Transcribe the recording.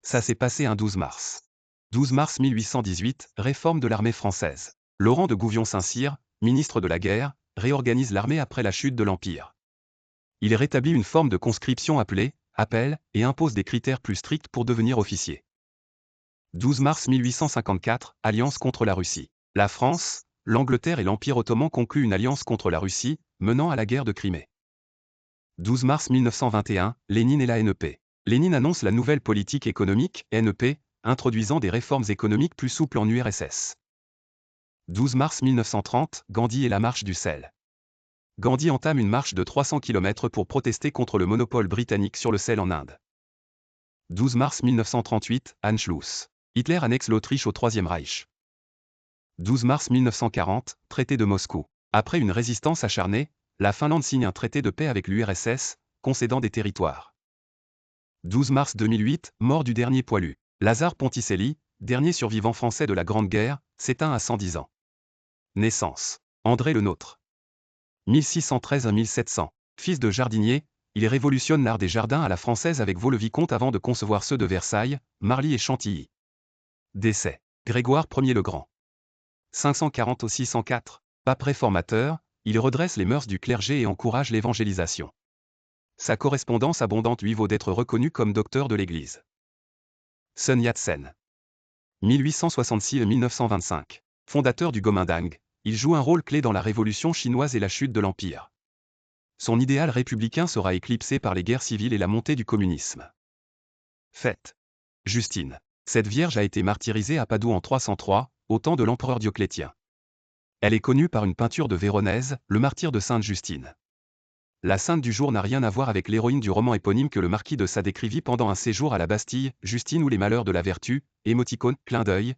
Ça s'est passé un 12 mars. 12 mars 1818, réforme de l'armée française. Laurent de Gouvion-Saint-Cyr, ministre de la guerre, réorganise l'armée après la chute de l'Empire. Il rétablit une forme de conscription appelée appel et impose des critères plus stricts pour devenir officier. 12 mars 1854, alliance contre la Russie. La France, l'Angleterre et l'Empire ottoman concluent une alliance contre la Russie, menant à la guerre de Crimée. 12 mars 1921, Lénine et la NEP. Lénine annonce la nouvelle politique économique, NEP, introduisant des réformes économiques plus souples en URSS. 12 mars 1930, Gandhi et la marche du sel. Gandhi entame une marche de 300 km pour protester contre le monopole britannique sur le sel en Inde. 12 mars 1938, Anschluss. Hitler annexe l'Autriche au Troisième Reich. 12 mars 1940, traité de Moscou. Après une résistance acharnée, la Finlande signe un traité de paix avec l'URSS, concédant des territoires. 12 mars 2008, mort du dernier poilu. Lazare Ponticelli, dernier survivant français de la Grande Guerre, s'éteint à 110 ans. Naissance. André Le Nôtre. 1613 à 1700. Fils de jardinier, il révolutionne l'art des jardins à la française avec Vaux-le-Vicomte avant de concevoir ceux de Versailles, Marly et Chantilly. Décès. Grégoire Ier le Grand. 540 au 604. Pape réformateur, il redresse les mœurs du clergé et encourage l'évangélisation. Sa correspondance abondante lui vaut d'être reconnu comme docteur de l'Église. Sun Yat-sen. 1866 à 1925. Fondateur du Kuomintang, il joue un rôle clé dans la révolution chinoise et la chute de l'Empire. Son idéal républicain sera éclipsé par les guerres civiles et la montée du communisme. Fête. Justine. Cette vierge a été martyrisée à Padoue en 303, au temps de l'empereur Dioclétien. Elle est connue par une peinture de Véronèse, le martyre de Sainte Justine. La sainte du jour n'a rien à voir avec l'héroïne du roman éponyme que le marquis de Sade écrivit pendant un séjour à la Bastille, Justine ou les malheurs de la vertu, émoticône, clin d'œil,